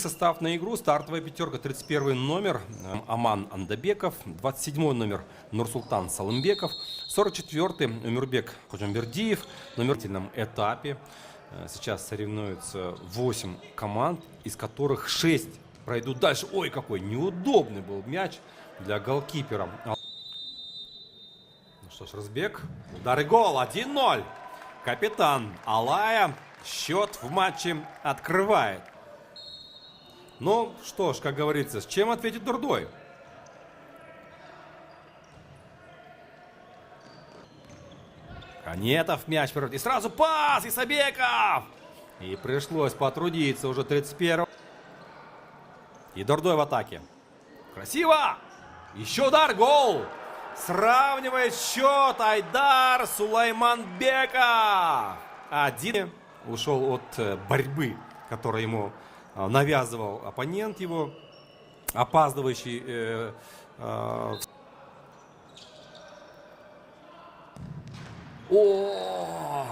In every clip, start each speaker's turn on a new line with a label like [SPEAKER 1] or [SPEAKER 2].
[SPEAKER 1] состав на игру. Стартовая пятерка. 31 номер Аман Андабеков. 27 номер Нурсултан Салымбеков. 44-й Умирбек Ходжамбердиев. На номерном этапе сейчас соревнуются 8 команд, из которых 6 пройдут дальше. Ой, какой неудобный был мяч для голкипера. Ну что ж, Разбек. Удар и гол. 1-0. Капитан Алая счет в матче открывает. Ну что ж, как говорится, с чем ответит Дурдой? Канетов мяч вперед. И сразу пас Исабеков. И пришлось потрудиться уже 31-го. И Дурдой в атаке. Красиво. Еще удар. Гол. Сравнивает счет Айдар Сулайманбеков. 1. Ушел от борьбы, которую ему навязывал оппонент его, опаздывающий. Ох!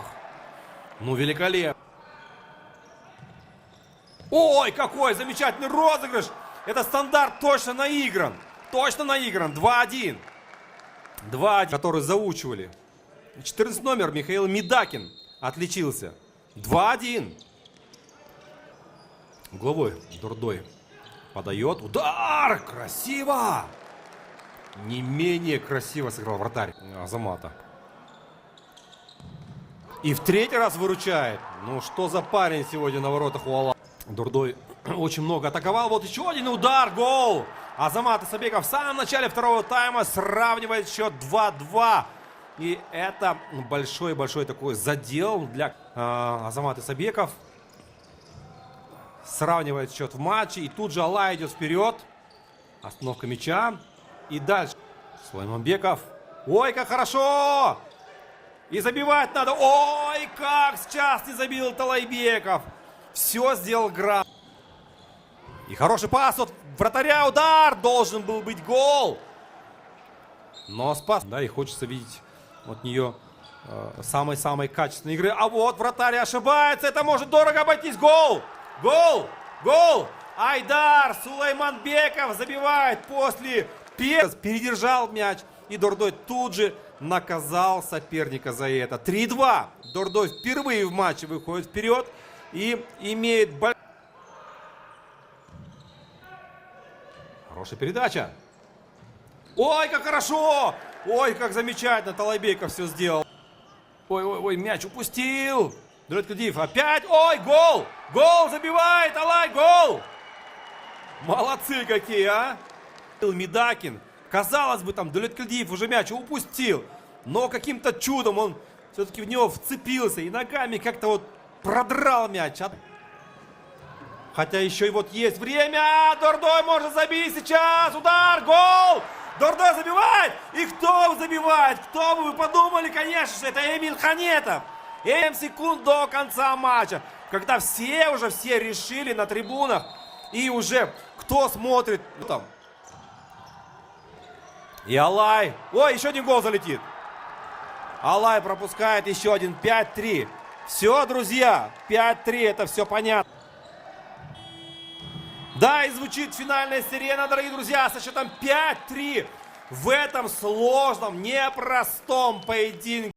[SPEAKER 1] Ну, великолепно. Ой, какой замечательный розыгрыш. Это стандарт точно наигран. Точно наигран. 2-1. 2-1, который заучивали. 14 номер Михаил Медакин отличился. 2-1. Угловой Дурдой подает. Удар! Красиво! Не менее красиво сыграл вратарь Азамата. И в третий раз выручает. Ну что за парень сегодня на воротах у Алла. Дурдой очень много атаковал. Вот еще один удар. Гол! Азамат Исабеков в самом начале второго тайма сравнивает счет 2-2. И это большой-большой такой задел для Азамата Исабеков. Сравнивает счет в матче. И тут же Алай идет вперед. Остановка мяча. И дальше Сулайманбеков. Ой, как хорошо! И забивать надо. Ой, как сейчас не забил Талайбеков. Все сделал грамотно. И хороший пас от вратаря. Удар. Должен был быть гол. Но спас. Да, и хочется видеть от нее самой-самой качественной игры. А вот вратарь ошибается. Это может дорого обойтись. Гол. Гол. Гол. Айдар Сулайманбеков забивает после передержал мяч. И Дурдой тут же наказал соперника за это. 3-2. Дурдой впервые в матче выходит вперед и имеет... Хорошая передача. Ой, как хорошо! Ой, как замечательно Талайбеков все сделал. Ой, мяч упустил. Дулеткадиев опять. Ой, гол! Гол забивает Алай, гол! Молодцы какие, а! Медакин. Казалось бы, там Дулеткадиев уже мяч упустил. Но каким-то чудом он все-таки в него вцепился. И ногами как-то вот продрал мяч. Хотя еще и вот есть время. Дурдой может забить сейчас. Удар, гол! Дурдой забивает. И кто забивает? Кто бы вы подумали, конечно же, это Эмиль Ханетов. 7 секунд до конца матча. Когда все решили на трибунах. И уже кто смотрит. Ну, там. И Алай. Ой, еще один гол залетит. Алай пропускает еще один. 5-3. Все, друзья. 5-3. Это все понятно. Да, и звучит финальная сирена, дорогие друзья, со счетом 5-3 в этом сложном, непростом поединке.